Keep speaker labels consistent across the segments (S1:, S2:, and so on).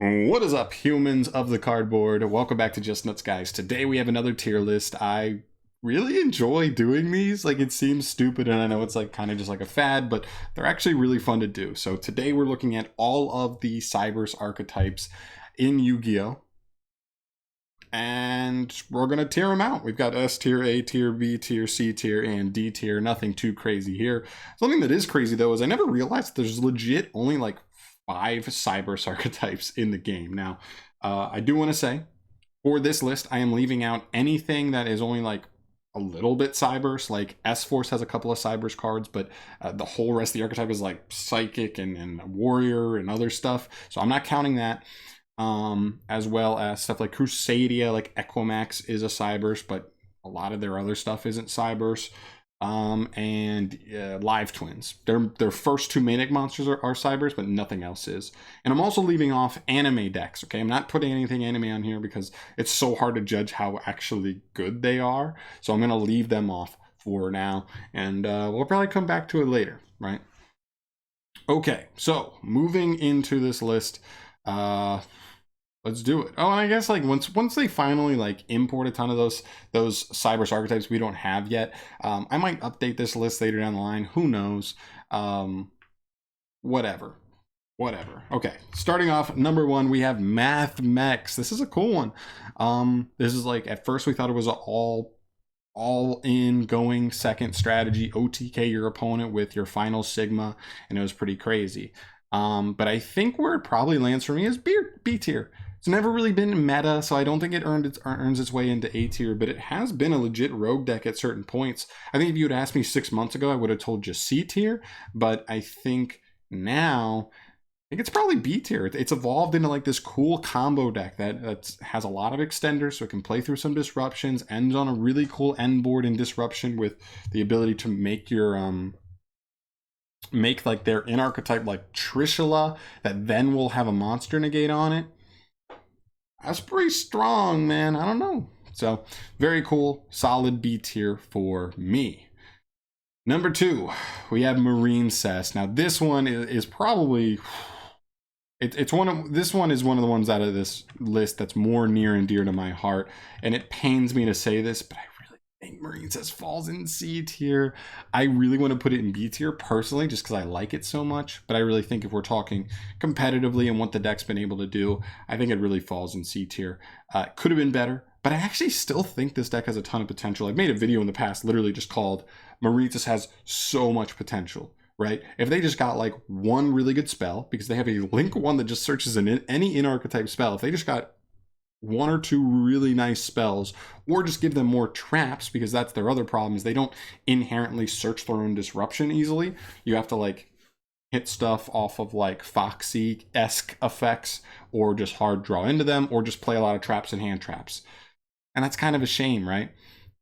S1: What is up, humans of the cardboard? Welcome back to Just Nuts, guys. Today we have another tier list. I really enjoy doing these. Like, it seems stupid, and I know it's like kind of just like a fad, but they're actually really fun to do. So today we're looking at all of the CYBERSE archetypes in Yu-Gi-Oh! And we're gonna tier them out. We've got S tier, A tier, B tier, C tier, and D tier. Nothing too crazy here. Something that is crazy though is I never realized there's legit only like 5 CYBERSE archetypes in the game. Now, I do want to say for this list, I am leaving out anything that is only like a little bit CYBERSE. Like S-Force has a couple of CYBERSE cards, but the whole rest of the archetype is like Psychic and Warrior and other stuff. So I'm not counting that. As well as stuff like Crusadia, like Equimax is a CYBERSE, but a lot of their other stuff isn't CYBERSE. And Live Twins. Their first 2 Manic monsters are CYBERSE, but nothing else is. And I'm also leaving off anime decks, okay? I'm not putting anything anime on here because it's so hard to judge how actually good they are. So I'm going to leave them off for now, and we'll probably come back to it later, right? Okay, so moving into this list, let's do it. Oh, and I guess like once they finally like import a ton of those CYBERSE archetypes we don't have yet, I might update this list later down the line. Who knows? Whatever. Okay, starting off number 1, we have Mathmax. This is a cool one. This is like at first we thought it was all in going second strategy, OTK your opponent with your final Sigma, and it was pretty crazy. But I think where it probably lands for me is B tier. It's never really been meta, so I don't think it earns its way into A tier, but it has been a legit rogue deck at certain points. I think if you had asked me 6 months ago, I would have told you C tier, but I think now, I think it's probably B tier. It's evolved into like this cool combo deck that has a lot of extenders, so it can play through some disruptions, ends on a really cool end board in disruption with the ability to make your make like their in archetype like Trishula that then will have a monster negate on it. That's pretty strong, man. I don't know. So very cool, solid B tier for me. Number 2, we have Marine Cess. Now this one is probably this one is one of the ones out of this list that's more near and dear to my heart, and it pains me to say this, but I think Marine Cess falls in C tier. I really want to put it in B tier personally, just because I like it so much. But I really think if we're talking competitively and what the deck's been able to do, I think it really falls in C tier. Could have been better, but I actually still think this deck has a ton of potential. I've made a video in the past literally just called Marine Cess has so much potential, right? If they just got like one really good spell, because they have a Link 1 that just searches any in-archetype spell, if they just got 1 or 2 really nice spells, or just give them more traps, because that's their other problem, is they don't inherently search their own disruption easily. You have to like hit stuff off of like Foxy-esque effects, or just hard draw into them, or just play a lot of traps and hand traps. And that's kind of a shame, right?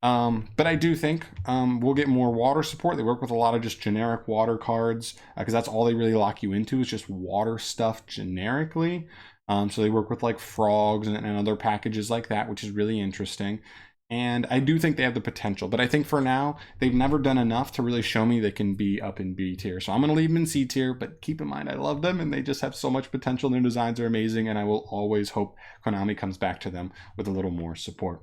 S1: But I do think we'll get more water support. They work with a lot of just generic water cards, because that's all they really lock you into, is just water stuff generically. So they work with like frogs and other packages like that, which is really interesting. And I do think they have the potential, but I think for now, they've never done enough to really show me they can be up in B tier. So I'm going to leave them in C tier, but keep in mind, I love them and they just have so much potential. Their designs are amazing, and I will always hope Konami comes back to them with a little more support.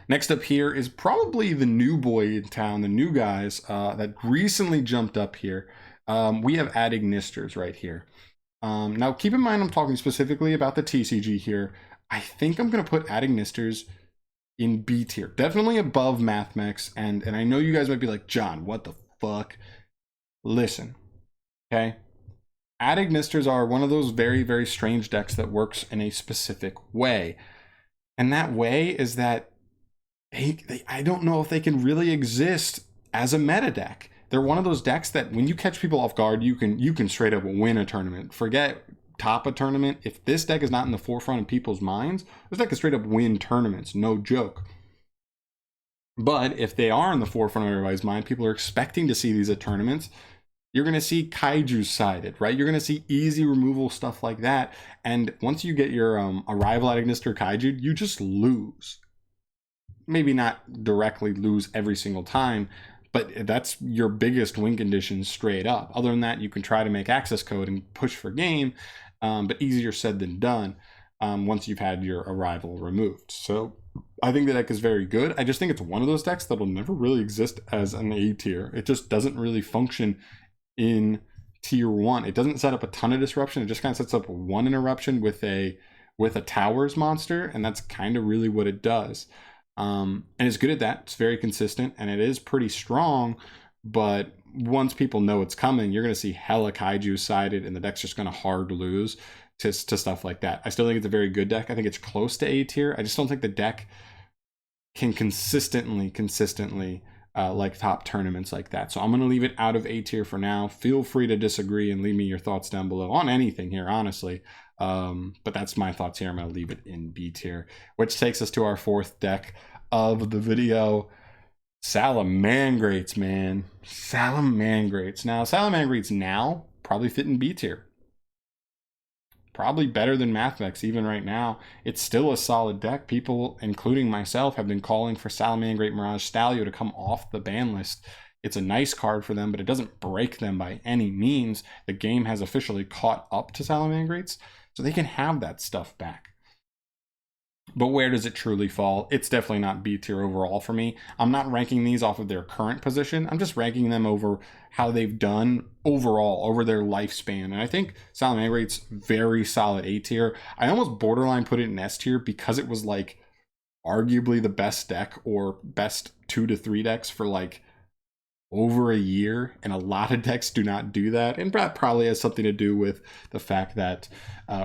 S1: Next up here is probably the new boy in town, the new guys that recently jumped up here. We have Ad Ignisters right here. Now, keep in mind, I'm talking specifically about the TCG here. I think I'm going to put Ad Ignisters in B tier. Definitely above Mathmax. And I know you guys might be like, John, what the fuck? Listen, okay? Ad Ignisters are one of those very, very strange decks that works in a specific way. And that way is that I don't know if they can really exist as a meta deck. They're one of those decks that when you catch people off guard, you can straight up win a tournament. Forget top a tournament. If this deck is not in the forefront of people's minds, this deck can straight up win tournaments. No joke. But if they are in the forefront of everybody's mind, people are expecting to see these at tournaments. You're going to see kaiju sided, right? You're going to see easy removal stuff like that. And once you get your Arrival at Ignister kaiju, you just lose. Maybe not directly lose every single time, but that's your biggest win condition straight up. Other than that, you can try to make access code and push for game. but easier said than done once you've had your arrival removed. So I think the deck is very good. I just think it's one of those decks that'll never really exist as an A tier. It just doesn't really function in tier 1. It doesn't set up a ton of disruption. It just kind of sets up one interruption with a towers monster, and that's kind of really what it does. And it's good at that. It's very consistent, and it is pretty strong, but once people know it's coming, you're going to see hella kaiju sided, and the deck's just going to hard lose to stuff like that. I still think it's a very good deck. I think it's close to A tier. I just don't think the deck can consistently like top tournaments like that. So I'm going to leave it out of A tier for now. Feel free to disagree and leave me your thoughts down below on anything here, honestly. But that's my thoughts here. I'm going to leave it in B tier, which takes us to our fourth deck of the video. Salammans, man. Salammans. Now, Salammans now probably fit in B tier. Probably better than Mathmax even right now. It's still a solid deck. People, including myself, have been calling for Salammans Mirage Stalio to come off the ban list. It's a nice card for them, but it doesn't break them by any means. The game has officially caught up to Salammans, so they can have that stuff back. But where does it truly fall? It's definitely not B tier overall for me. I'm not ranking these off of their current position. I'm just ranking them over how they've done overall over their lifespan. And I think Salammans very solid A tier. I almost borderline put it in S tier because it was like arguably the best deck or best 2 to 3 decks for like over a year, and a lot of decks do not do that, and that probably has something to do with the fact that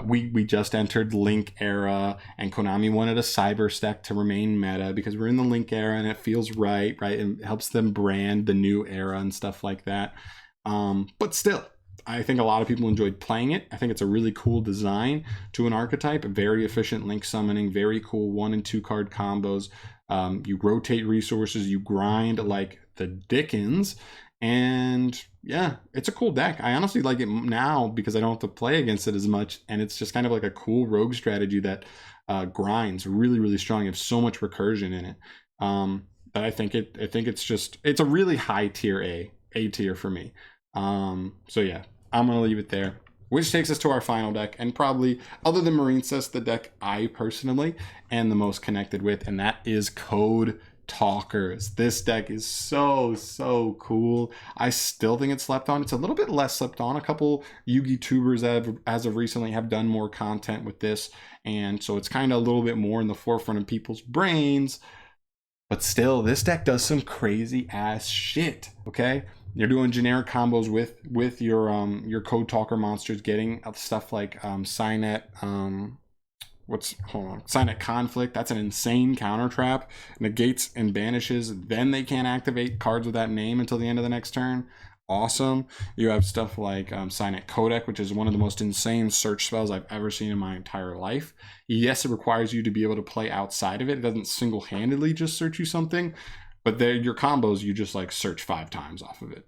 S1: we just entered Link era, and Konami wanted a CYBERSE deck to remain meta because we're in the Link era and it feels right, and it helps them brand the new era and stuff like that. But still, I think a lot of people enjoyed playing it. I think it's a really cool design to an archetype, very efficient link summoning, very cool 1 and 2 card combos. You rotate resources, you grind like the Dickens, and yeah, it's a cool deck. I honestly like it now because I don't have to play against it as much, and it's just kind of like a cool rogue strategy that grinds really, really strong. You have so much recursion in it that I think it's a really high tier A tier for me. So yeah, I'm gonna leave it there. Which takes us to our final deck, and probably, other than Marine Cess, the deck I personally am the most connected with, and that is Code Talkers. This deck is so cool. I still think it's slept on. It's a little bit less slept on. A couple Yugi tubers as of recently have done more content with this, and so it's kind of a little bit more in the forefront of people's brains. But still, this deck does some crazy ass shit, okay? You're doing generic combos with your Code Talker monsters, getting stuff like Signet, Signet Conflict. That's an insane counter trap. Negates and banishes. Then they can't activate cards with that name until the end of the next turn. Awesome. You have stuff like Signet Codec, which is one of the most insane search spells I've ever seen in my entire life. Yes, it requires you to be able to play outside of it. It doesn't single-handedly just search you something, but your combos, you just like search 5 times off of it.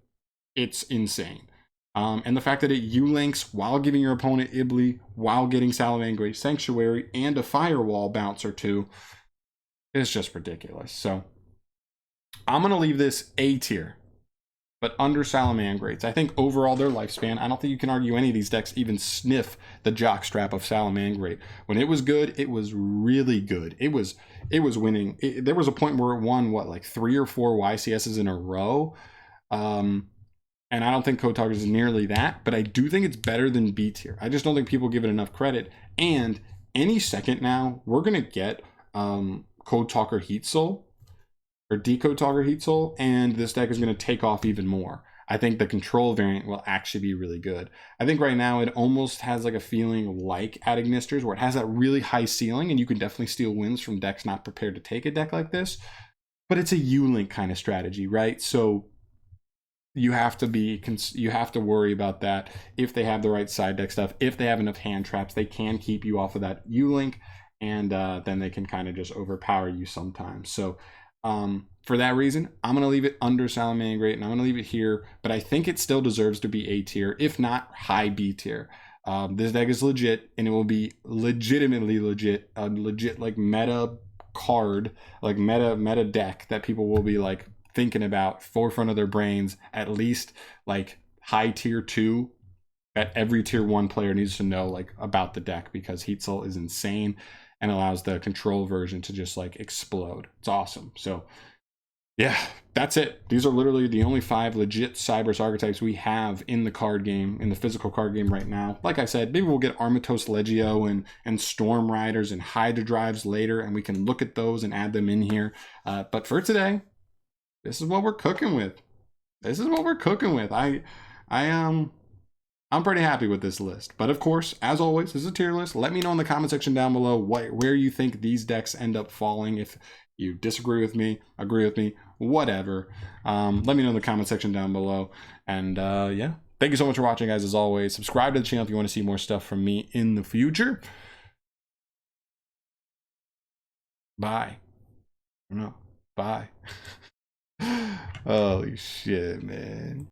S1: It's insane. And the fact that it U-links while giving your opponent Ibli, while getting Salammans Sanctuary, and a Firewall bounce or 2 is just ridiculous. So I'm going to leave this A tier, but under Salammans. I think overall their lifespan, I don't think you can argue any of these decks even sniff the jockstrap of Salammans. When it was good, it was really good. It was winning. There was a point where it won, what, like 3 or 4 YCSs in a row. And I don't think Code Talkers is nearly that, but I do think it's better than B tier. I just don't think people give it enough credit. And any second now, we're going to get Code Talker Heat Soul, or Decode Talker Heat Soul, and this deck is going to take off even more. I think the control variant will actually be really good. I think right now it almost has like a feeling like at Ignisters, where it has that really high ceiling, and you can definitely steal wins from decks not prepared to take a deck like this. But it's a U-Link kind of strategy, right? So you have to worry about that. If they have the right side deck stuff, if they have enough hand traps, they can keep you off of that U-Link, and then they can kind of just overpower you sometimes. So for that reason, I'm going to leave it under Salammans, and I'm going to leave it here, but I think it still deserves to be A tier, if not high B tier. This deck is legit, and it will be legitimately legit, a legit like meta card, like meta deck that people will be like thinking about, forefront of their brains, at least like high tier 2 that every tier 1 player needs to know like about the deck, because Heat Soul is insane and allows the control version to just like explode. It's awesome. So yeah, that's it. These are literally the only 5 legit CYBERSE archetypes we have in the card game, in the physical card game right now. Like I said, maybe we'll get Armatos Legio and Storm Riders and Hydra Drives later, and we can look at those and add them in here. But for today, this is what we're cooking with. This is what we're cooking with. I'm pretty happy with this list. But of course, as always, this is a tier list. Let me know in the comment section down below where you think these decks end up falling. If you disagree with me, agree with me, whatever. Let me know in the comment section down below. And yeah, thank you so much for watching, guys. As always, subscribe to the channel if you want to see more stuff from me in the future. Bye. No, bye. Holy shit, man.